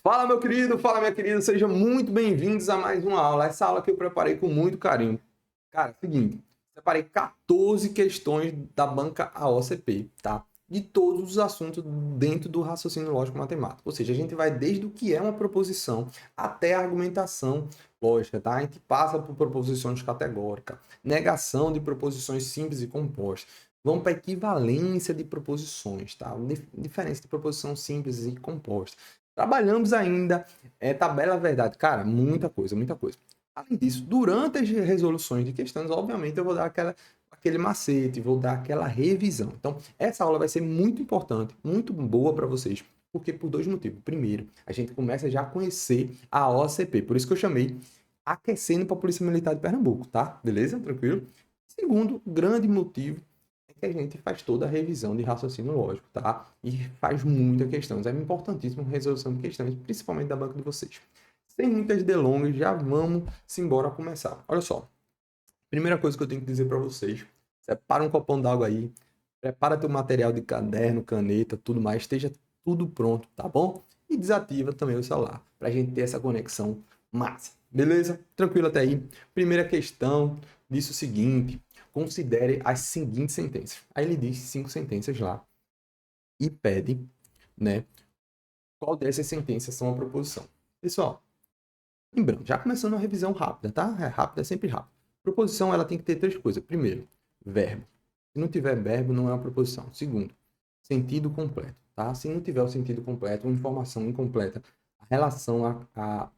Fala, meu querido, fala, minha querida, sejam muito bem-vindos a mais uma aula. Essa aula que eu preparei com muito carinho. Cara, seguinte, separei 14 questões da banca AOCP, tá? De todos os assuntos dentro do raciocínio lógico matemático. Ou seja, a gente vai desde o que é uma proposição até a argumentação lógica, tá? A gente passa por proposições categóricas, negação de proposições simples e compostas. Vamos para a equivalência de proposições, tá? Diferença de proposição simples e composta. Trabalhamos ainda tabela verdade. Cara, muita coisa, muita coisa. Além disso, durante as resoluções de questões, obviamente, eu vou dar aquele macete, vou dar aquela revisão. Então, essa aula vai ser muito importante, muito boa para vocês, porque por dois motivos. Primeiro, a gente começa já a conhecer a OCP, por isso que eu chamei Aquecendo para a Polícia Militar de Pernambuco, tá? Beleza? Tranquilo? Segundo grande motivo que a gente faz toda a revisão de raciocínio lógico, tá? E faz muita questões. É importantíssimo a resolução de questões, principalmente da banca de vocês. Sem muitas delongas, já vamos embora começar. Olha só. Primeira coisa que eu tenho que dizer para vocês. Separa um copão d'água aí. Prepara teu material de caderno, caneta, tudo mais. Esteja tudo pronto, tá bom? E desativa também o celular, para a gente ter essa conexão massa. Beleza? Tranquilo até aí? Primeira questão diz o seguinte. Considere as seguintes sentenças. Aí ele diz 5 sentenças lá e pede, né, qual dessas sentenças são a proposição. Pessoal, lembrando, já começando uma revisão rápida, tá? É rápida, é sempre rápida. Proposição, ela tem que ter 3 coisas. Primeiro, verbo. Se não tiver verbo, não é uma proposição. Segundo, sentido completo, tá? Se não tiver o sentido completo, uma informação incompleta, a relação, a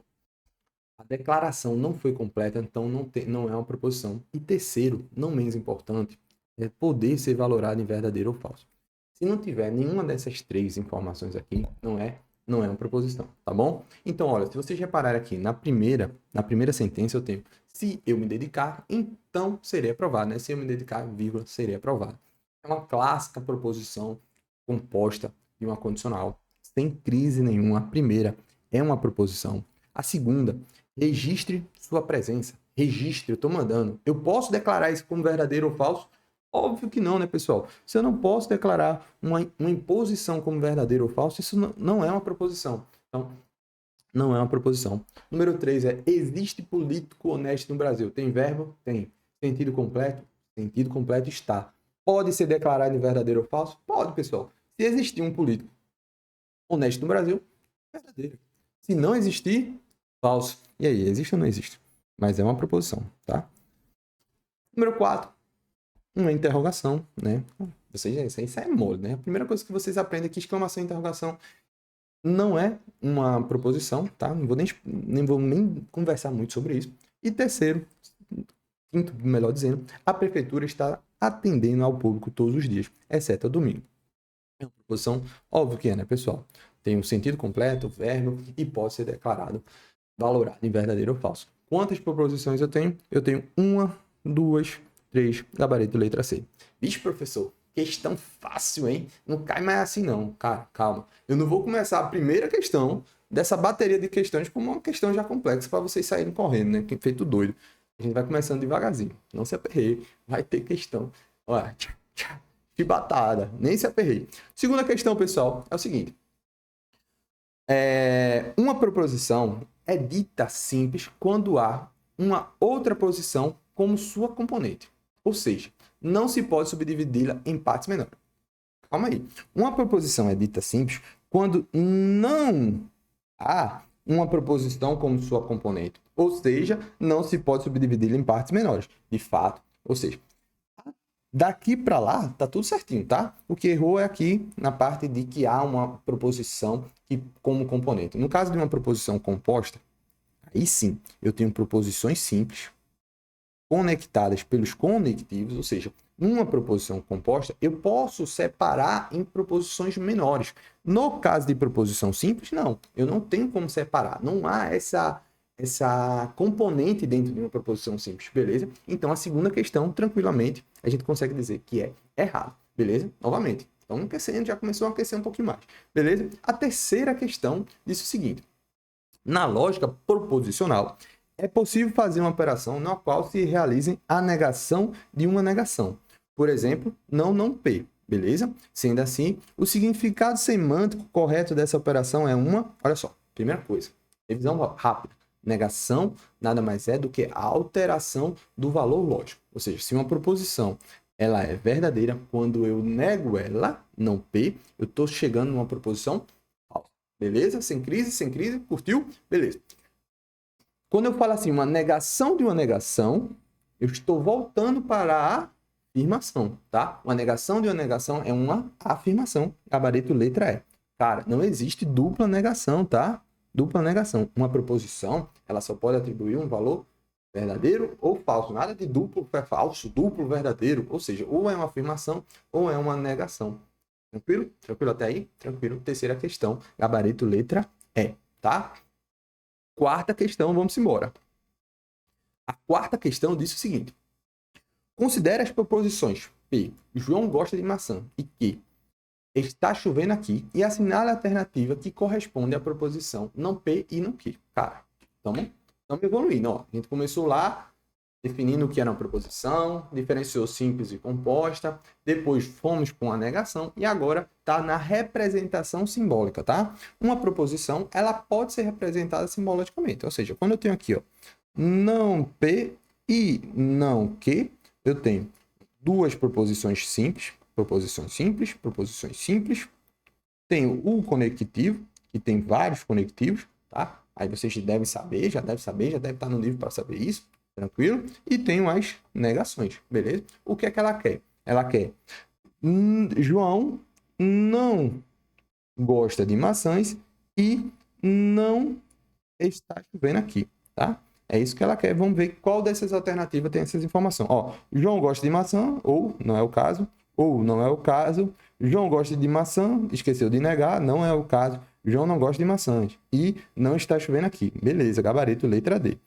declaração não foi completa, então não é uma proposição. E terceiro, não menos importante, é poder ser valorado em verdadeiro ou falso. Se não tiver nenhuma dessas 3 informações aqui, não é uma proposição, tá bom? Então, olha, se vocês repararem aqui, na primeira sentença eu tenho, se eu me dedicar, então serei aprovado, né? Se eu me dedicar, vírgula, serei aprovado. É uma clássica proposição composta de uma condicional, sem crise nenhuma. A primeira é uma proposição. A segunda, registre sua presença. Registre, eu estou mandando. Eu posso declarar isso como verdadeiro ou falso? Óbvio que não, né, pessoal? Se eu não posso declarar uma imposição como verdadeiro ou falso, isso não é uma proposição. Então, não é uma proposição. Número 3 é, existe político honesto no Brasil? Tem verbo? Tem. Sentido completo? Sentido completo está. Pode ser declarado em verdadeiro ou falso? Pode, pessoal. Se existir um político honesto no Brasil, verdadeiro. Se não existir, falso. E aí, existe ou não existe? Mas é uma proposição, tá? Número 4, uma interrogação, né? Isso é mole, né? A primeira coisa que vocês aprendem é que exclamação e interrogação não é uma proposição, tá? Não vou nem conversar muito sobre isso. E terceiro, quinto, melhor dizendo, a prefeitura está atendendo ao público todos os dias, exceto ao domingo. É uma proposição, óbvio que é, né, pessoal? Tem um sentido completo, verbo, e pode ser declarado, valorado em verdadeiro ou falso. Quantas proposições eu tenho? Eu tenho 1, 2, 3, gabarito letra C. Vixe, professor, questão fácil, hein? Não cai mais assim não. Cara, calma. Eu não vou começar a primeira questão dessa bateria de questões como uma questão já complexa para vocês saírem correndo, né? Feito doido. A gente vai começando devagarzinho. Não se aperreie. Vai ter questão. Olha, chibatada. Nem se aperreie. Segunda questão, pessoal, é o seguinte. Uma proposição é dita simples quando há uma outra posição como sua componente. Ou seja, não se pode subdividi-la em partes menores. Calma aí. Uma proposição é dita simples quando não há uma proposição como sua componente. Ou seja, não se pode subdividi-la em partes menores. De fato. Ou seja, daqui para lá tá tudo certinho, tá? O que errou é aqui na parte de que há uma proposição como componente. No caso de uma proposição composta, aí sim, eu tenho proposições simples conectadas pelos conectivos, ou seja, numa proposição composta, eu posso separar em proposições menores. No caso de proposição simples, não. Eu não tenho como separar. Não há essa componente dentro de uma proposição simples, beleza? Então, a segunda questão, tranquilamente, a gente consegue dizer que é errado, beleza? Novamente. Então, aquecendo, já começou a aquecer um pouquinho mais, beleza? A terceira questão diz o seguinte. Na lógica proposicional, é possível fazer uma operação na qual se realize a negação de uma negação. Por exemplo, não P, beleza? Sendo assim, o significado semântico correto dessa operação é olha só, primeira coisa, revisão rápida. Negação nada mais é do que a alteração do valor lógico. Ou seja, se uma proposição ela é verdadeira, quando eu nego ela, não P, eu estou chegando numa proposição falsa. Beleza? Sem crise, curtiu? Beleza. Quando eu falo assim, uma negação de uma negação, eu estou voltando para a afirmação, tá? Uma negação de uma negação é uma afirmação. Gabarito letra E. Cara, não existe dupla negação, tá? Dupla negação. Uma proposição, ela só pode atribuir um valor verdadeiro ou falso. Nada de duplo é falso, duplo verdadeiro. Ou seja, ou é uma afirmação ou é uma negação. Tranquilo? Tranquilo até aí? Tranquilo. Terceira questão, gabarito letra E, tá? Quarta questão, vamos embora. A quarta questão diz o seguinte. Considere as proposições P. João gosta de maçã e Q. Está chovendo aqui e assinale a alternativa que corresponde à proposição não P e não Q. Cara, estamos evoluindo. Ó. A gente começou lá definindo o que era uma proposição, diferenciou simples e composta, depois fomos com a negação e agora está na representação simbólica, tá? Uma proposição, ela pode ser representada simbolicamente, ou seja, quando eu tenho aqui, ó, não P e não Q, eu tenho duas proposições simples, tenho o conectivo, que tem vários conectivos, tá? Aí vocês devem saber, já deve estar no livro para saber isso. Tranquilo? E tenho as negações, beleza? O que é que ela quer? Ela quer João não gosta de maçãs e não está chovendo aqui, tá? É isso que ela quer. Vamos ver qual dessas alternativas tem essas informações. Ó, João gosta de maçã, ou não é o caso, ou não é o caso. João gosta de maçã, esqueceu de negar, não é o caso. João não gosta de maçãs e não está chovendo aqui. Beleza, gabarito letra D.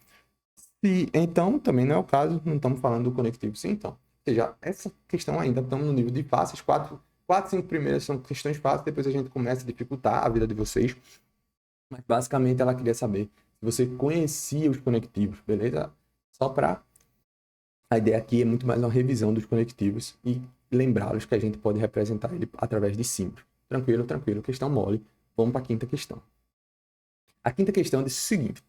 E, então, também não é o caso, não estamos falando do conectivo sim, então. Ou seja, essa questão ainda, estamos no nível de fáceis, 5 primeiras são questões fáceis, depois a gente começa a dificultar a vida de vocês. Mas, basicamente, ela queria saber se você conhecia os conectivos, beleza? Só para... A ideia aqui é muito mais uma revisão dos conectivos e lembrá-los que a gente pode representar ele através de símbolos. Tranquilo, tranquilo. Questão mole. Vamos para a quinta questão. A quinta questão diz o seguinte.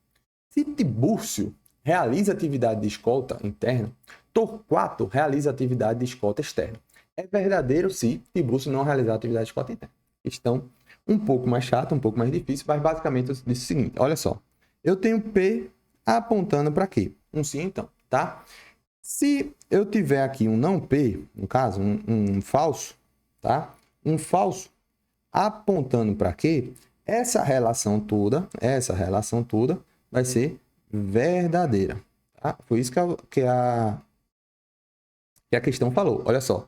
Se Tibúrcio realiza atividade de escolta interna, Torquato realiza atividade de escolta externa. É verdadeiro se Tibúrcio não realizar atividade de escolta interna. Questão um pouco mais chata, um pouco mais difícil, mas basicamente eu disse o seguinte, olha só. Eu tenho P apontando para quê? Um sim, então, tá? Se eu tiver aqui um não P, no caso, um falso, tá? Um falso apontando para quê? Essa relação toda vai ser verdadeira. Tá? Foi isso que a questão falou. Olha só.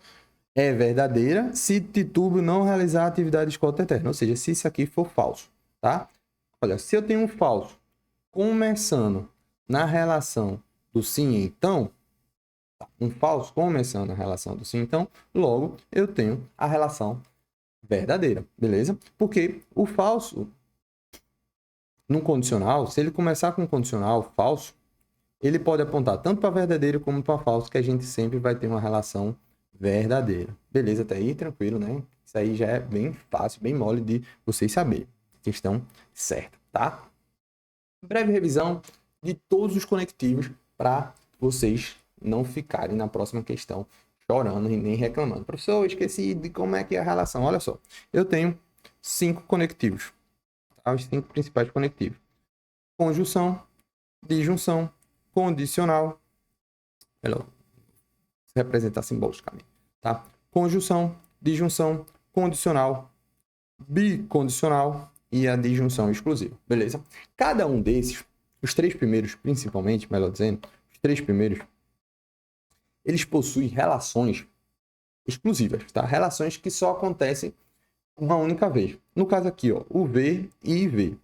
É verdadeira se Titúbio não realizar a atividade de escolta eterna. Ou seja, se isso aqui for falso. Tá? Olha, se eu tenho um falso começando na relação do sim e então, um falso começando na relação do sim e então, logo eu tenho a relação verdadeira. Beleza? Porque o falso... No condicional, se ele começar com um condicional falso, ele pode apontar tanto para verdadeiro como para falso, que a gente sempre vai ter uma relação verdadeira. Beleza, até aí, tranquilo, né? Isso aí já é bem fácil, bem mole de vocês saberem. Questão certa, tá? Breve revisão de todos os conectivos para vocês não ficarem na próxima questão chorando e nem reclamando. Professor, eu esqueci de como é que é a relação. Olha só, eu tenho 5 conectivos. Os 5 principais conectivos. Conjunção, disjunção, condicional. Melhor representar simbolicamente, tá? Conjunção, disjunção, condicional, bicondicional e a disjunção exclusiva. Beleza? Cada um desses, os 3 primeiros principalmente, melhor dizendo, os 3 primeiros, eles possuem relações exclusivas, tá? Relações que só acontecem uma única vez. No caso aqui, ó, o V e IV.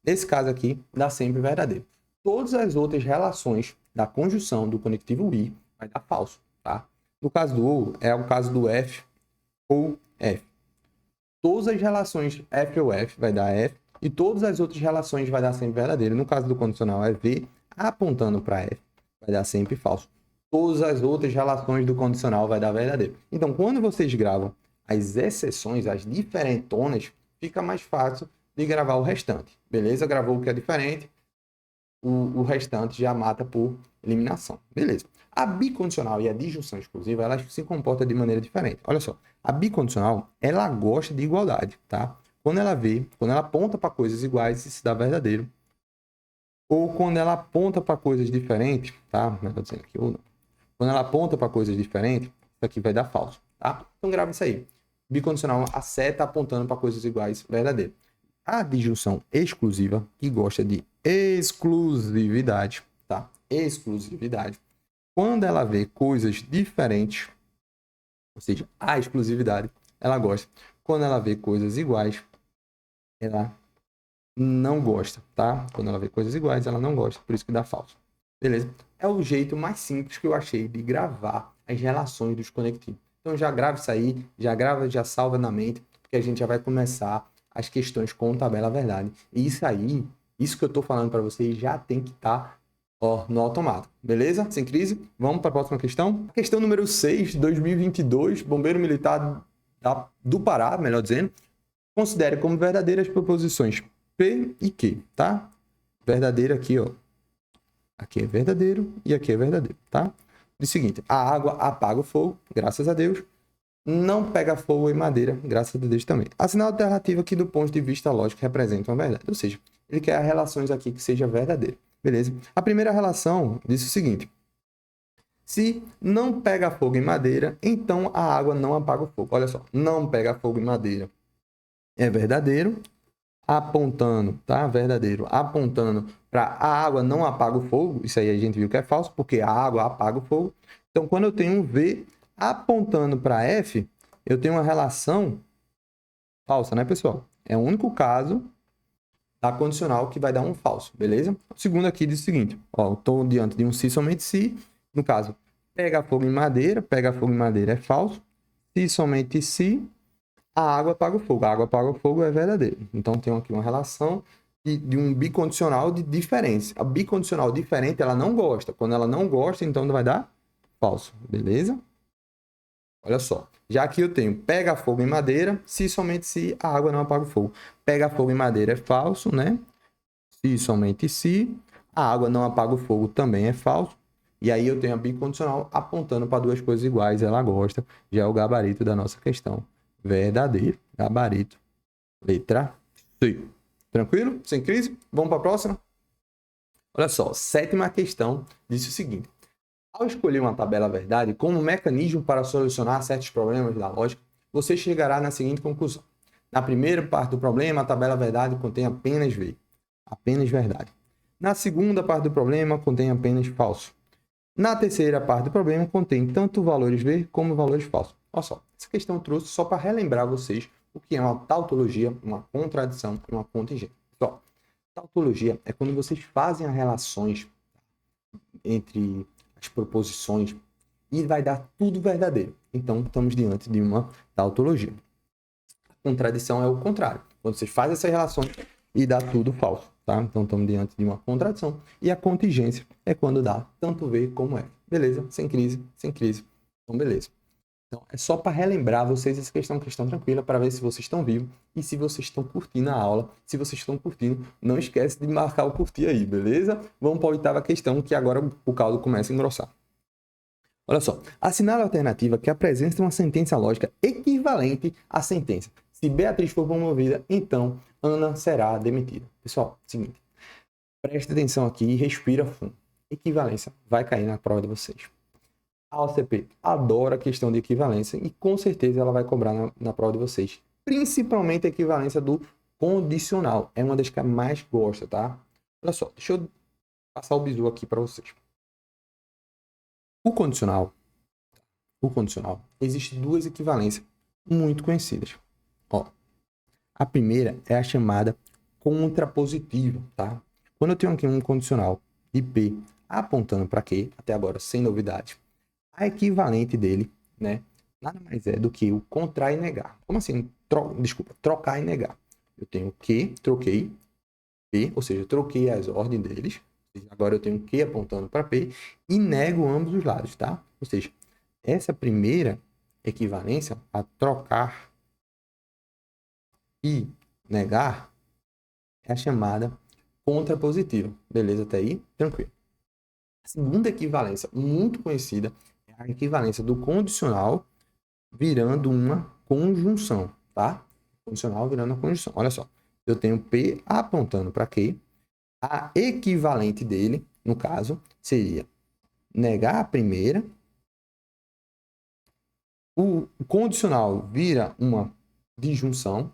Nesse caso aqui, dá sempre verdadeiro. Todas as outras relações da conjunção do conectivo I vai dar falso, tá? No caso do OU, é o caso do F ou F. Todas as relações F ou F vai dar F e todas as outras relações vai dar sempre verdadeiro. No caso do condicional é V apontando para F, vai dar sempre falso. Todas as outras relações do condicional vai dar verdadeiro. Então, quando vocês gravam as exceções, as diferentonas, fica mais fácil de gravar o restante. Beleza? Gravou o que é diferente, o restante já mata por eliminação. Beleza. A bicondicional e a disjunção exclusiva, elas se comportam de maneira diferente. Olha só, a bicondicional, ela gosta de igualdade, tá? Quando ela aponta para coisas iguais, isso dá verdadeiro. Ou quando ela aponta para coisas diferentes, tá? Melhor dizendo aqui, ou não. Quando ela aponta para coisas diferentes, isso aqui vai dar falso, tá? Então grava isso aí. Bicondicional, a seta apontando para coisas iguais, verdadeiro. A disjunção exclusiva, que gosta de exclusividade, tá? Exclusividade. Quando ela vê coisas diferentes, ou seja, a exclusividade, ela gosta. Quando ela vê coisas iguais, ela não gosta, tá? Quando ela vê coisas iguais, ela não gosta, por isso que dá falso. Beleza? É o jeito mais simples que eu achei de gravar as relações dos conectivos. Então já grava isso aí, já grava, já salva na mente, porque a gente já vai começar as questões com tabela verdade. E isso aí, isso que eu tô falando para vocês já tem que estar no automático. Beleza? Sem crise? Vamos para a próxima questão. Questão número 6, 2022, Bombeiro Militar do Pará, melhor dizendo, considere como verdadeiras proposições P e Q, tá? Verdadeiro aqui, ó. Aqui é verdadeiro e aqui é verdadeiro, tá? Diz o seguinte, a água apaga o fogo, graças a Deus. Não pega fogo em madeira, graças a Deus também. A sinal alternativa que do ponto de vista lógico representa uma verdade. Ou seja, ele quer as relações aqui que seja verdadeira. Beleza? A primeira relação diz o seguinte. Se não pega fogo em madeira, então a água não apaga o fogo. Olha só, não pega fogo em madeira é verdadeiro, apontando, tá? Verdadeiro, apontando para a água não apaga o fogo. Isso aí a gente viu que é falso, porque a água apaga o fogo. Então, quando eu tenho um V apontando para F, eu tenho uma relação falsa, né, pessoal? É o único caso da condicional que vai dar um falso, beleza? O segundo aqui diz o seguinte, ó, estou diante de um se, somente se, no caso, pega fogo em madeira é falso, se, somente se, a água apaga o fogo. A água apaga o fogo é verdadeiro. Então, tem aqui uma relação de um bicondicional de diferença. A bicondicional diferente, ela não gosta. Quando ela não gosta, então vai dar falso. Beleza? Olha só. Já aqui eu tenho pega fogo em madeira, se somente se a água não apaga o fogo. Pega fogo em madeira é falso, né? Se somente se a água não apaga o fogo também é falso. E aí eu tenho a bicondicional apontando para duas coisas iguais, ela gosta. Já é o gabarito da nossa questão. Verdadeiro, gabarito, letra C. Tranquilo? Sem crise? Vamos para a próxima? Olha só, sétima questão diz o seguinte. Ao escolher uma tabela verdade como mecanismo para solucionar certos problemas da lógica, você chegará na seguinte conclusão. Na primeira parte do problema, a tabela verdade contém apenas V, apenas verdade. Na segunda parte do problema, contém apenas falso. Na terceira parte do problema, contém tanto valores V como valores falsos. Olha só, essa questão eu trouxe só para relembrar vocês o que é uma tautologia, uma contradição e uma contingência. Só, tautologia é quando vocês fazem as relações entre as proposições e vai dar tudo verdadeiro. Então, estamos diante de uma tautologia. A contradição é o contrário. Quando vocês fazem essas relações e dá tudo falso, tá? Então, estamos diante de uma contradição. E a contingência é quando dá tanto V como F. Beleza? Sem crise, sem crise. Então, beleza. Então, é só para relembrar vocês essa questão tranquila, para ver se vocês estão vivos e se vocês estão curtindo a aula. Se vocês estão curtindo, não esquece de marcar o curtir aí, beleza? Vamos para a oitava questão, que agora o caldo começa a engrossar. Olha só, assinale a alternativa que apresenta uma sentença lógica equivalente à sentença. Se Beatriz for promovida, então Ana será demitida. Pessoal, seguinte, preste atenção aqui e respira fundo. Equivalência vai cair na prova de vocês. A OCP adora a questão de equivalência e com certeza ela vai cobrar na prova de vocês. Principalmente a equivalência do condicional. É uma das que mais gosta, tá? Olha só, deixa eu passar o bizu aqui para vocês. O condicional, existe duas equivalências muito conhecidas. Ó, a primeira é a chamada contrapositiva, tá? Quando eu tenho aqui um condicional de P apontando para Q, até agora sem novidade, a equivalente dele, né, nada mais é do que o contrar e negar. Como assim? Trocar e negar. Eu tenho Q, troquei P, ou seja, troquei as ordens deles. Agora eu tenho Q apontando para P e nego ambos os lados, tá? Ou seja, essa primeira equivalência, a trocar e negar, é a chamada contrapositiva. Beleza até aí? Tranquilo. A segunda equivalência muito conhecida é a equivalência do condicional virando uma conjunção, tá? Condicional virando uma conjunção. Olha só, eu tenho P apontando para Q. A equivalente dele, no caso, seria negar a primeira. O condicional vira uma disjunção.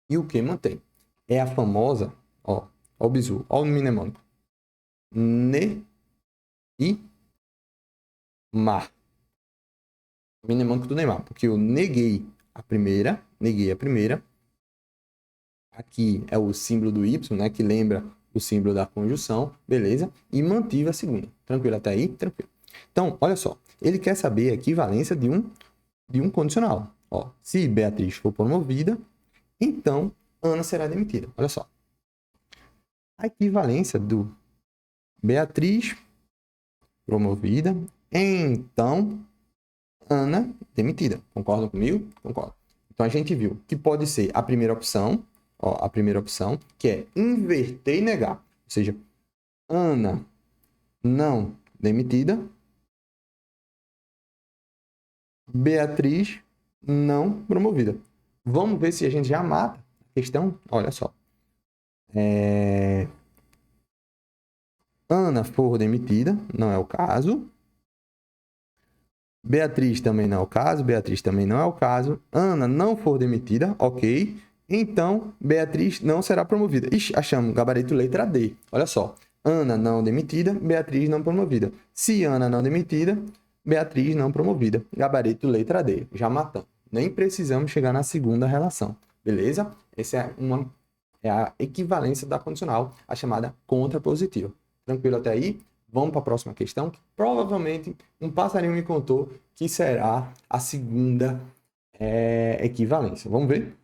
E o que mantém? É a famosa, ó o bizu, ó o mnemônico. Ne e mar. Mnemônico do Neymar, porque eu neguei a primeira. Aqui é o símbolo do Y, né, que lembra o símbolo da conjunção, beleza? E mantive a segunda. Tranquilo até aí? Tranquilo. Então, olha só, ele quer saber a equivalência de um condicional. Ó, se Beatriz for promovida, então Ana será demitida. Olha só. A equivalência do Beatriz promovida, então Ana demitida. Concordam comigo? Concordo. Então a gente viu que pode ser a primeira opção, ó, a primeira opção, que é inverter e negar. Ou seja, Ana não demitida, Beatriz não promovida. Vamos ver se a gente já mata a questão. Olha só. Ana for demitida, não é o caso. Beatriz também não é o caso. Beatriz também não é o caso. Ana não for demitida, ok. Então, Beatriz não será promovida. Ixi, achamos gabarito letra D. Olha só. Ana não demitida, Beatriz não promovida. Se Ana não demitida, Beatriz não promovida. Gabarito letra D. Já matamos. Nem precisamos chegar na segunda relação. Beleza? Essa é a equivalência da condicional, a chamada contrapositiva. Tranquilo até aí? Vamos para a próxima questão, que provavelmente um passarinho me contou que será a segunda equivalência. Vamos ver?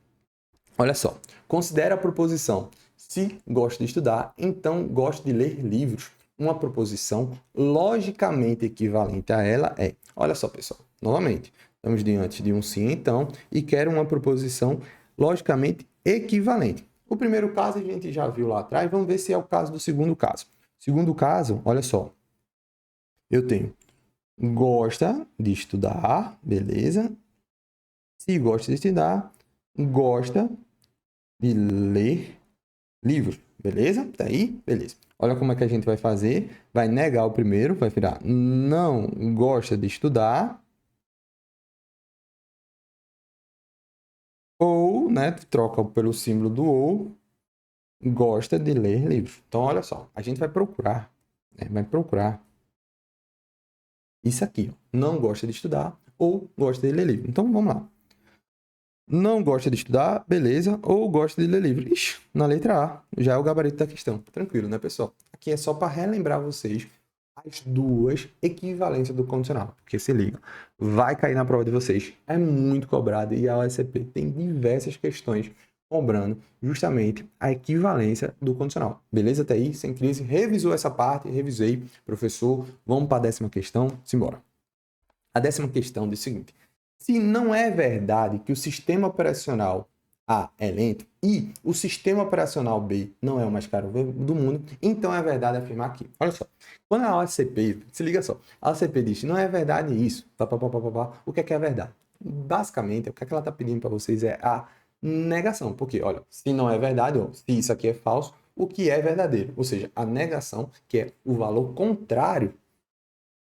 Olha só. Considera a proposição. Se gosto de estudar, então gosto de ler livros. Uma proposição logicamente equivalente a ela é... Olha só, pessoal. Novamente, estamos diante de um sim, então, e quero uma proposição logicamente equivalente. O primeiro caso a gente já viu lá atrás. Vamos ver se é o caso do segundo caso. Segundo caso, olha só. Eu tenho gosta de estudar, beleza? Se gosta de estudar, gosta de ler livros, beleza? Tá aí? Beleza. Olha como é que a gente vai fazer. Vai negar o primeiro, vai virar não gosta de estudar. Ou, né, troca pelo símbolo do ou, gosta de ler livros. Então, olha só, a gente vai procurar, né, isso aqui, ó. Não gosta de estudar ou gosta de ler livro. Então, vamos lá. Não gosta de estudar, beleza, ou gosta de ler livro. Ixi, na letra A, já é o gabarito da questão. Tranquilo, né, pessoal? Aqui é só para relembrar vocês as duas equivalências do condicional. Porque se liga, vai cair na prova de vocês. É muito cobrado e a OSCP tem diversas questões cobrando justamente a equivalência do condicional. Beleza até aí? Sem crise? Revisou essa parte? Revisei. Professor, vamos para a 10ª questão? Simbora. A 10ª questão diz o seguinte. Se não é verdade que o sistema operacional A é lento e o sistema operacional B não é o mais caro do mundo, então é verdade afirmar aqui. Olha só, quando a OSCP, se liga só, a OSCP diz, não é verdade isso, o que é verdade? Basicamente, o que ela está pedindo para vocês é a negação, porque, olha, se não é verdade, ou se isso aqui é falso, o que é verdadeiro? Ou seja, a negação, que é o valor contrário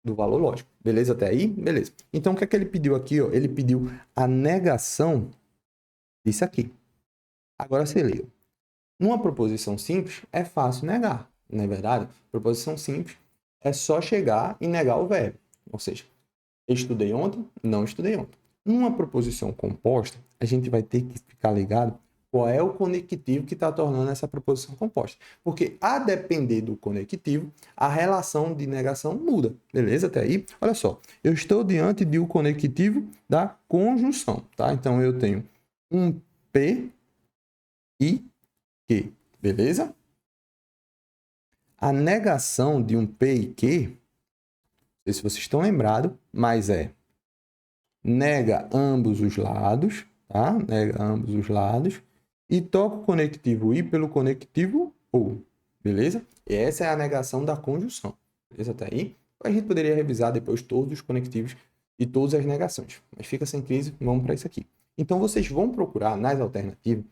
do valor lógico. Beleza até aí? Beleza. Então, o que é que ele pediu aqui? Ó? Ele pediu a negação disso aqui. Agora, você leu. Numa proposição simples, é fácil negar. Não é verdade? Proposição simples é só chegar e negar o verbo. Ou seja, estudei ontem, não estudei ontem. Numa proposição composta, a gente vai ter que ficar ligado qual é o conectivo que está tornando essa proposição composta. Porque, a depender do conectivo, a relação de negação muda. Beleza? Até aí? Olha só. Eu estou diante de um conectivo da conjunção. Tá? Então, eu tenho um P e Q. Beleza? A negação de um P e Q, não sei se vocês estão lembrados, mas nega ambos os lados. Tá? Nega ambos os lados. e troco o conectivo I pelo conectivo OU. Beleza? E essa é a negação da conjunção. Beleza? Até aí? A gente poderia revisar depois todos os conectivos e todas as negações. Mas fica sem crise, vamos para isso aqui. Então, vocês vão procurar nas alternativas,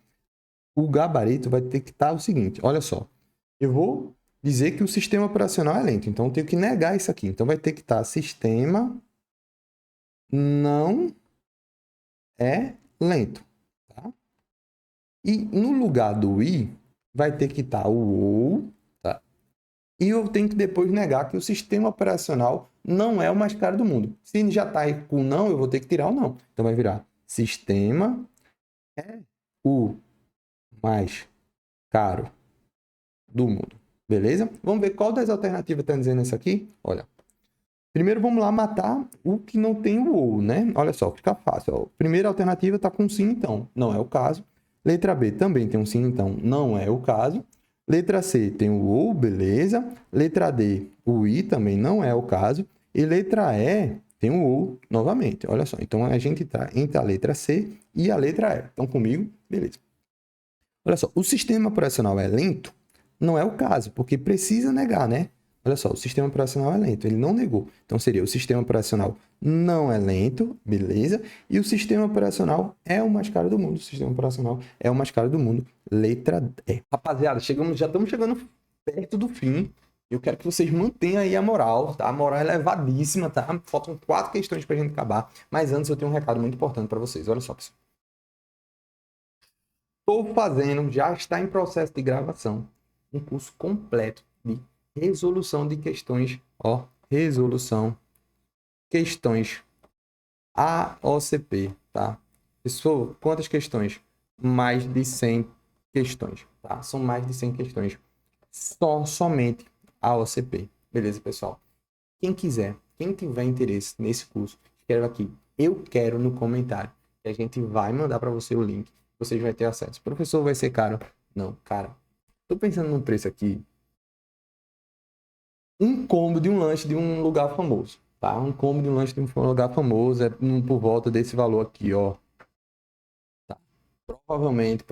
o gabarito vai ter que estar o seguinte, olha só. Eu vou dizer que o sistema operacional é lento, então eu tenho que negar isso aqui. Então, vai ter que estar sistema não é lento. Tá? E no lugar do I, vai ter que estar o OU, tá? E eu tenho que depois negar que o sistema operacional não é o mais caro do mundo. Se já está aí com não, eu vou ter que tirar o não. Então vai virar sistema é o mais caro do mundo. Beleza? Vamos ver qual das alternativas está dizendo isso aqui? Olha. Primeiro vamos lá matar o que não tem o ou, né? Olha só, fica fácil. Ó. Primeira alternativa está com sim, então. Não é o caso. Letra B também tem um sim, então. Não é o caso. Letra C tem o ou, beleza. Letra D, o i também não é o caso. E letra E tem o ou novamente. Olha só. Então, a gente está entre a letra C e a letra E. Estão comigo? Beleza. Olha só. O sistema operacional é lento? Não é o caso, porque precisa negar, né? Olha só, o sistema operacional é lento, ele não negou. Então, seria o sistema operacional não é lento, beleza? E o sistema operacional é o mais caro do mundo. O sistema operacional é o mais caro do mundo, letra D. Rapaziada, já estamos chegando perto do fim. Eu quero que vocês mantenham aí a moral, tá? A moral é elevadíssima, tá? Faltam 4 questões pra gente acabar. Mas antes eu tenho um recado muito importante para vocês. Olha só, pessoal. Estou fazendo, já está em processo de gravação, um curso completo de resolução de questões, ó, resolução, questões AOCP, tá? Pessoal, quantas questões? Mais de 100 questões, tá? São mais de 100 questões, somente AOCP, beleza, pessoal? Quem quiser, quem tiver interesse nesse curso, escreva aqui, eu quero no comentário, e a gente vai mandar para você o link, vocês vão ter acesso. Professor, vai ser caro? Não, cara, tô pensando num preço aqui, um combo de um lanche de um lugar famoso, tá? Um combo de um lanche de um lugar famoso é por volta desse valor aqui, ó. Tá? Provavelmente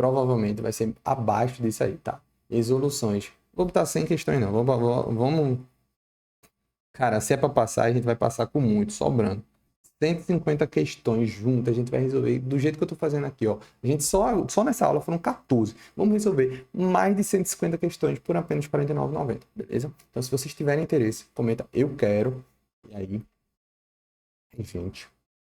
vai ser abaixo disso aí, tá? Resoluções. Vou botar 100 questões não, vamos... Cara, se é para passar, a gente vai passar com muito, sobrando. 150 questões juntas, a gente vai resolver do jeito que eu tô fazendo aqui, ó. A gente só nessa aula foram 14. Vamos resolver mais de 150 questões por apenas R$ 49,90, beleza? Então, se vocês tiverem interesse, comenta eu quero. E aí, enfim,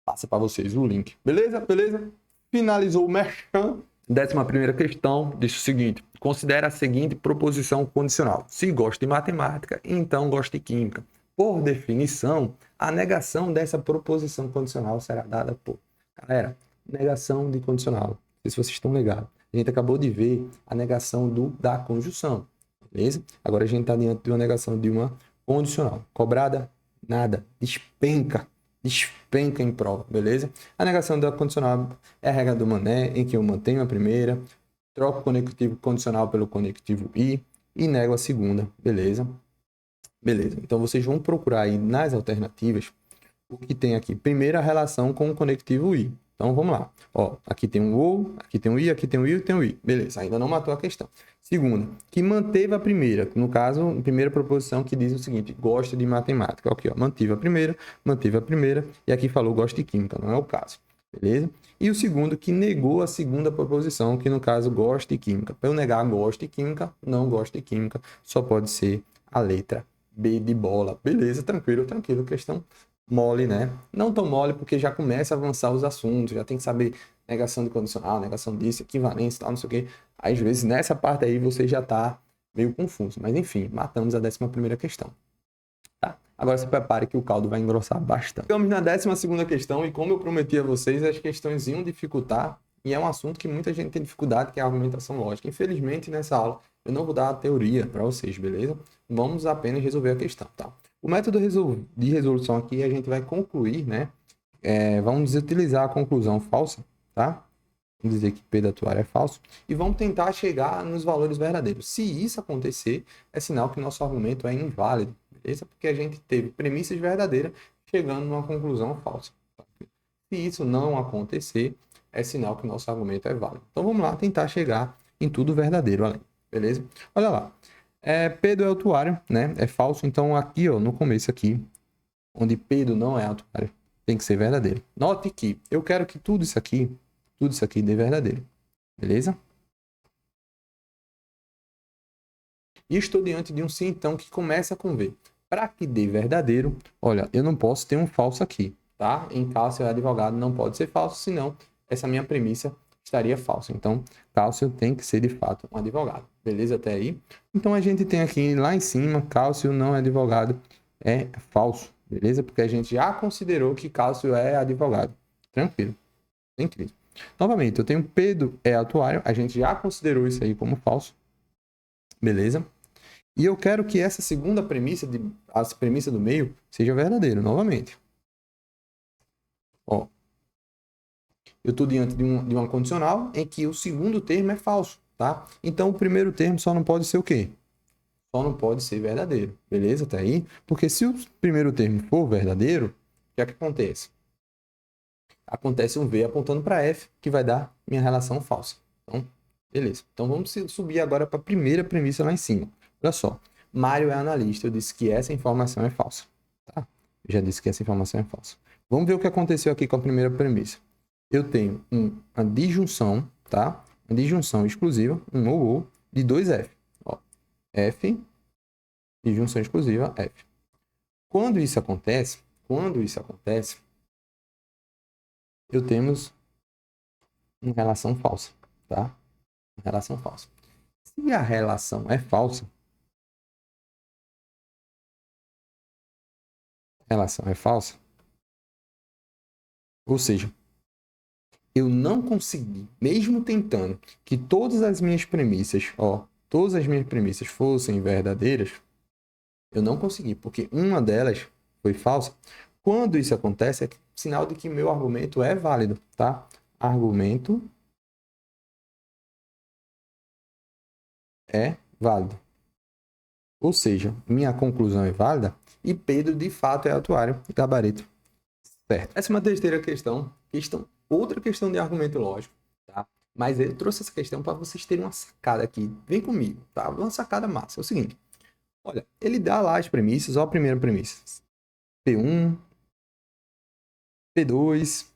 passa para vocês o link. Beleza? Beleza? Finalizou o merchan. 11ª questão diz o seguinte: considera a seguinte proposição condicional. Se gosta de matemática, então gosta de química. Por definição, a negação dessa proposição condicional será dada por... Galera, negação de condicional. Não sei se vocês estão ligados. A gente acabou de ver a negação da conjunção. Beleza? Agora a gente está diante de uma negação de uma condicional. Cobrada? Nada. Despenca em prova, beleza? A negação da condicional é a regra do Mané, em que eu mantenho a primeira, troco o conectivo condicional pelo conectivo I e nego a segunda, beleza? Beleza, então vocês vão procurar aí nas alternativas o que tem aqui. Primeiro, a relação com o conectivo I. Então, vamos lá. Ó, aqui tem um OU, aqui tem um I, aqui tem um I e tem um I. Beleza, ainda não matou a questão. Segunda, que manteve a primeira. No caso, a primeira proposição que diz o seguinte, gosta de matemática. Aqui, ó, manteve a primeira, e aqui falou gosta de química, não é o caso. Beleza? E o segundo, que negou a segunda proposição, que no caso, gosta de química. Para eu negar gosta de química, não gosta de química, só pode ser a letra B de bola. Beleza, tranquilo. Questão mole, né? Não tão mole, porque já começa a avançar os assuntos, já tem que saber negação de condicional, negação disso, equivalência, tal, não sei o quê. Às vezes, nessa parte aí, você já tá meio confuso. Mas, enfim, matamos a 11ª questão. Tá? Agora, se prepare que o caldo vai engrossar bastante. Ficamos na 12ª questão, e como eu prometi a vocês, as questões iam dificultar, e é um assunto que muita gente tem dificuldade, que é a argumentação lógica. Infelizmente, nessa aula, eu não vou dar a teoria para vocês, beleza? Vamos apenas resolver a questão, tá? O método de resolução aqui, a gente vai concluir, né? Vamos utilizar a conclusão falsa, tá? Vamos dizer que P da tua área é falso. E vamos tentar chegar nos valores verdadeiros. Se isso acontecer, é sinal que nosso argumento é inválido, beleza? Porque a gente teve premissas verdadeiras chegando numa conclusão falsa. Se isso não acontecer, é sinal que o nosso argumento é válido. Então vamos lá tentar chegar em tudo verdadeiro além, beleza? Olha lá, Pedro é autuário, né? É falso, então aqui, ó, no começo aqui, onde Pedro não é autuário, tem que ser verdadeiro. Note que eu quero que tudo isso aqui dê verdadeiro, beleza? E estou diante de um sim, então, que começa com V. Para que dê verdadeiro, olha, eu não posso ter um falso aqui, tá? Em Cássio é advogado, não pode ser falso, senão essa minha premissa estaria falsa. Então, Cássio tem que ser, de fato, um advogado. Beleza até aí? Então, a gente tem aqui, lá em cima, Cássio não é advogado, é falso. Beleza? Porque a gente já considerou que Cássio é advogado. Tranquilo. Incrível. Novamente, eu tenho Pedro é atuário, a gente já considerou isso aí como falso. Beleza? E eu quero que essa segunda premissa, a premissa do meio, seja verdadeira, novamente. Ó, eu estou diante de uma condicional em que o segundo termo é falso, tá? Então, o primeiro termo só não pode ser o quê? Só não pode ser verdadeiro, beleza? Tá aí? Porque se o primeiro termo for verdadeiro, o que é que acontece? Acontece um V apontando para F, que vai dar minha relação falsa. Então, beleza. Então, vamos subir agora para a primeira premissa lá em cima. Olha só. Mário é analista. Eu disse que essa informação é falsa. Tá? Eu já disse que essa informação é falsa. Vamos ver o que aconteceu aqui com a primeira premissa. Eu tenho uma disjunção, tá? Uma disjunção exclusiva, um ou, de dois F. Ó, F, disjunção exclusiva, F. Quando isso acontece, eu temos uma relação falsa, tá? Uma relação falsa. Se a relação é falsa, ou seja, eu não consegui, mesmo tentando que todas as minhas premissas fossem verdadeiras, eu não consegui, porque uma delas foi falsa. Quando isso acontece, é sinal de que meu argumento é válido, tá? Argumento é válido. Ou seja, minha conclusão é válida e Pedro de fato é atuário, gabarito. Certo. Essa é uma terceira questão. Outra questão de argumento lógico, tá? Mas ele trouxe essa questão para vocês terem uma sacada aqui. Vem comigo, tá? Uma sacada massa. É o seguinte. Olha, ele dá lá as premissas. Ó, a primeira premissa. P1, P2,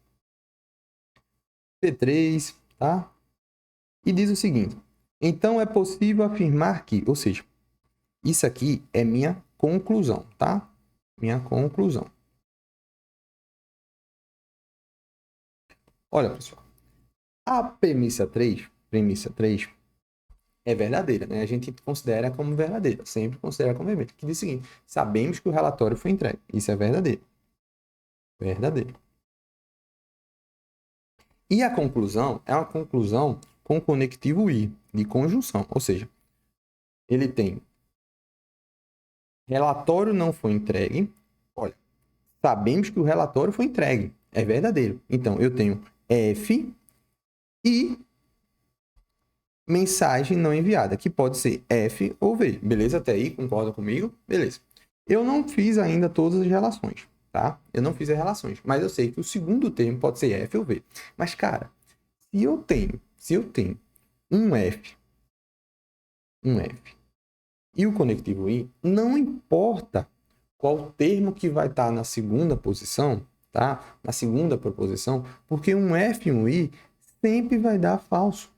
P3, tá? E diz o seguinte. Então, é possível afirmar que... Ou seja, isso aqui é minha conclusão, tá? Minha conclusão. Olha, pessoal. A premissa 3 é verdadeira, né? A gente considera como verdadeira, sempre considera como verdadeira. Que diz o seguinte: sabemos que o relatório foi entregue. Isso é verdadeiro. Verdadeiro. E a conclusão é uma conclusão com conectivo I, de conjunção. Ou seja, ele tem relatório não foi entregue. Olha, sabemos que o relatório foi entregue. É verdadeiro. Então, eu tenho F e mensagem não enviada, que pode ser F ou V. Beleza? Até aí, concorda comigo? Beleza. Eu não fiz ainda todas as relações, tá? Eu não fiz as relações, mas eu sei que o segundo termo pode ser F ou V. Mas, cara, se eu tenho um F e o conectivo I, não importa qual termo que vai estar na segunda posição, tá? Na segunda proposição, porque um F e um I sempre vai dar falso.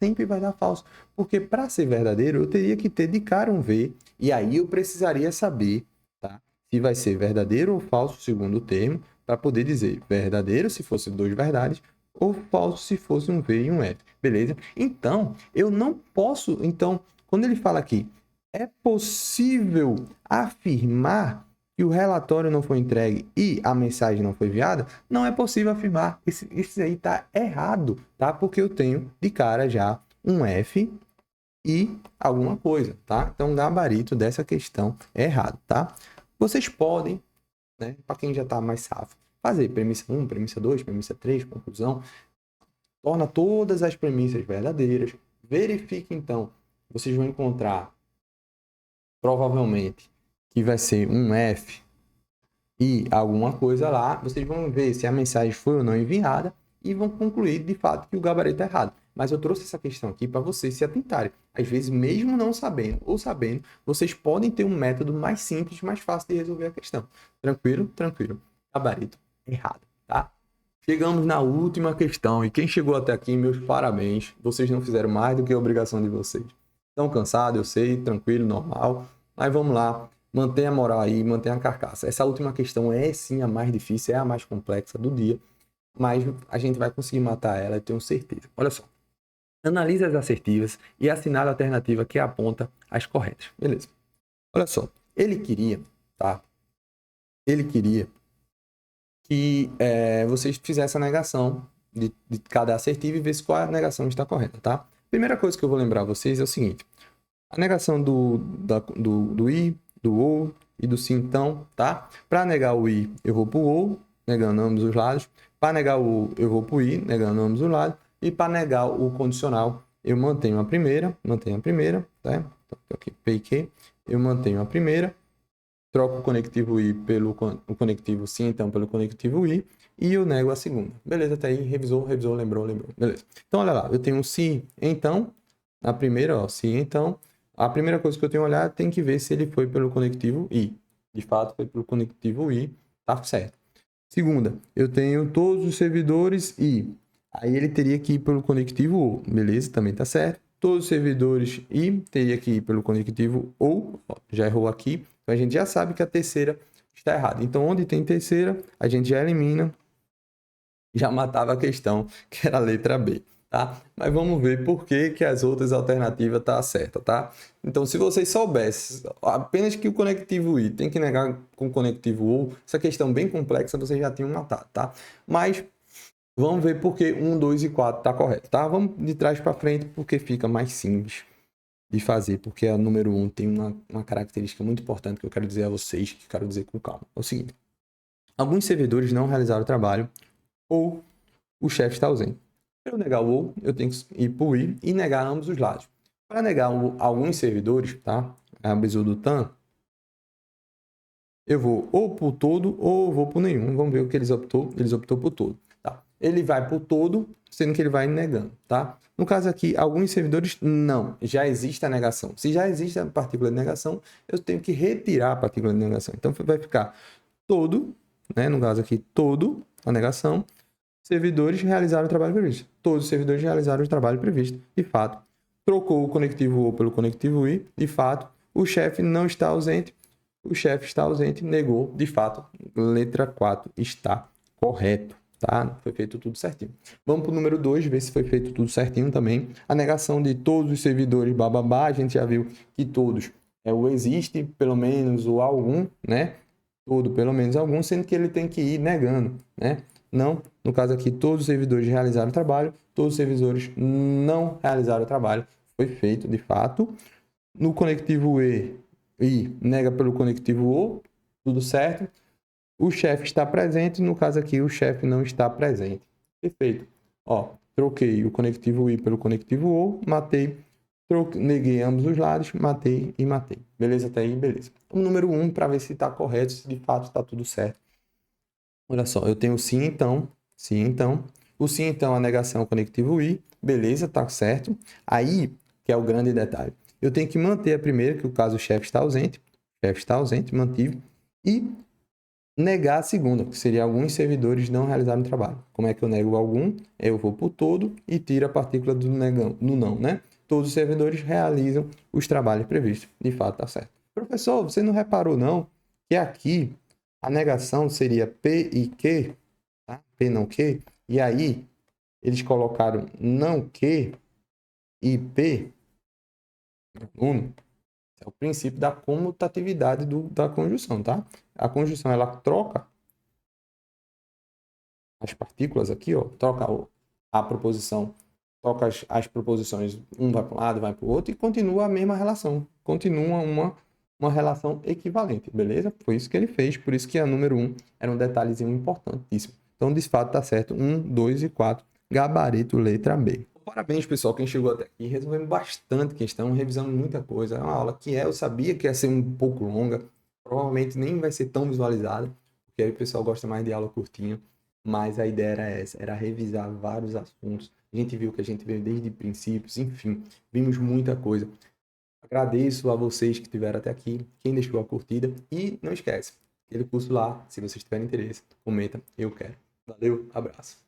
Sempre vai dar falso. Porque para ser verdadeiro, eu teria que ter de cara um V. E aí eu precisaria saber, tá? Se vai ser verdadeiro ou falso o segundo termo, para poder dizer verdadeiro se fosse duas verdades, ou falso se fosse um V e um F. Beleza? Então, eu não posso... Então, quando ele fala aqui, é possível afirmar que o relatório não foi entregue e a mensagem não foi enviada, não é possível afirmar. Isso aí está errado, tá? Porque eu tenho de cara já um F e alguma coisa, tá? Então, o gabarito dessa questão é errado, tá? Vocês podem, né, para quem já está mais safo, fazer premissa 1, premissa 2, premissa 3, conclusão. Torna todas as premissas verdadeiras. Verifique, então, vocês vão encontrar, provavelmente, que vai ser um F e alguma coisa lá, vocês vão ver se a mensagem foi ou não enviada e vão concluir de fato que o gabarito é errado. Mas eu trouxe essa questão aqui para vocês se atentarem. Às vezes, mesmo não sabendo ou sabendo, vocês podem ter um método mais simples, mais fácil de resolver a questão. Tranquilo? Tranquilo. Gabarito errado, tá? Chegamos na última questão e quem chegou até aqui, meus parabéns. Vocês não fizeram mais do que a obrigação de vocês. Estão cansados, eu sei, tranquilo, normal. Mas vamos lá, mantenha a moral aí, mantenha a carcaça. Essa última questão é sim a mais difícil, é a mais complexa do dia. Mas a gente vai conseguir matar ela, eu tenho certeza. Olha só. Analise as assertivas e assinale a alternativa que aponta as corretas. Beleza. Olha só. Ele queria, tá? Ele queria que vocês fizessem a negação de cada assertiva e ver se qual a negação está correta, tá? Primeira coisa que eu vou lembrar a vocês é o seguinte. A negação do i, do ou e do sim, então, tá? Para negar o i, eu vou para o ou, negando ambos os lados. Para negar o ou, eu vou para o i, negando ambos os lados. E para negar o condicional, eu mantenho a primeira, tá? Então, aqui, PQ, eu mantenho a primeira, troco o conectivo i pelo o conectivo sim, então, pelo conectivo i, e eu nego a segunda. Beleza, até aí, revisou, lembrou. Beleza. Então, olha lá, eu tenho se, então, a primeira, ó, se, então, a primeira coisa que eu tenho que olhar, tem que ver se ele foi pelo conectivo i. De fato, foi pelo conectivo i, tá certo. Segunda, eu tenho todos os servidores i. Aí ele teria que ir pelo conectivo ou, beleza, também tá certo. Todos os servidores i teria que ir pelo conectivo ou, ó, já errou aqui. Então a gente já sabe que a terceira está errada. Então onde tem terceira, a gente já elimina, já matava a questão, que era a letra B, tá? Mas vamos ver por que que as outras alternativas tá certa, tá? Então se vocês soubessem apenas que o conectivo i tem que negar com o conectivo ou, essa questão bem complexa vocês já tinham matado, tá? Mas vamos ver por que 1, 2 e 4 tá correto, tá? Vamos de trás para frente porque fica mais simples de fazer, porque a número 1 tem uma característica muito importante que eu quero dizer a vocês, que eu quero dizer com calma. É o seguinte, alguns servidores não realizaram o trabalho ou o chefe está ausente. Para eu negar o ou, eu tenho que ir para o i e negar ambos os lados. Para negar alguns servidores, tá? A bizu do TAM, eu vou ou por todo ou vou por nenhum. Vamos ver o que eles optou. Eles optou por todo, tá? Ele vai por todo, sendo que ele vai negando, tá? No caso aqui, alguns servidores, não. Já existe a negação. Se já existe a partícula de negação, eu tenho que retirar a partícula de negação. Então, vai ficar todo, né? No caso aqui, todo, a negação. Servidores realizaram o trabalho previsto. Todos os servidores realizaram o trabalho previsto. De fato, trocou o conectivo ou pelo conectivo i. De fato, o chefe não está ausente. O chefe está ausente, negou. De fato, letra 4 está correto. Tá? Foi feito tudo certinho. Vamos para o número 2, ver se foi feito tudo certinho também. A negação de todos os servidores, bababá, a gente já viu que todos o existe, pelo menos, ou algum, né? Todo, pelo menos algum, sendo que ele tem que ir negando, né? Não, no caso aqui, todos os servidores realizaram o trabalho, todos os servidores não realizaram o trabalho. Foi feito, de fato. No conectivo i, nega pelo conectivo o, tudo certo. O chefe está presente, no caso aqui, o chefe não está presente. Perfeito. Ó, troquei o conectivo i pelo conectivo o, matei, neguei ambos os lados, matei e matei. Beleza até aí? Beleza. O número 1, para ver se está correto, se de fato está tudo certo. Olha só, eu tenho sim, então. Sim, então. O sim, então, a negação conectivo i. Beleza, tá certo. Aí, que é o grande detalhe. Eu tenho que manter a primeira, que o caso o chefe está ausente. Chefe está ausente, mantive. E negar a segunda, que seria alguns servidores não realizaram o trabalho. Como é que eu nego algum? Eu vou por todo e tiro a partícula do negão, no não, né? Todos os servidores realizam os trabalhos previstos. De fato, tá certo. Professor, você não reparou não que aqui a negação seria P e Q, tá? P não Q. E aí, eles colocaram não Q e P. É o princípio da comutatividade da conjunção, tá? A conjunção, ela troca as partículas aqui, ó, troca a proposição, troca as proposições, um vai para um lado, vai para o outro, e continua a mesma relação. Continua uma relação equivalente, beleza? Foi isso que ele fez, por isso que a número 1 era um detalhezinho importantíssimo. Então, de fato, tá certo. 1, 2 e 4, gabarito, letra B. Parabéns, pessoal, quem chegou até aqui. Resolvemos bastante questão, revisamos muita coisa. É uma aula que eu sabia que ia ser um pouco longa, provavelmente nem vai ser tão visualizada, porque aí o pessoal gosta mais de aula curtinha. mas a ideia era essa, era revisar vários assuntos. A gente viu que a gente veio desde princípios, enfim, vimos muita coisa. Agradeço a vocês que estiveram até aqui, quem deixou a curtida e não esquece, aquele curso lá, se vocês tiverem interesse, comenta, eu quero. Valeu, abraço.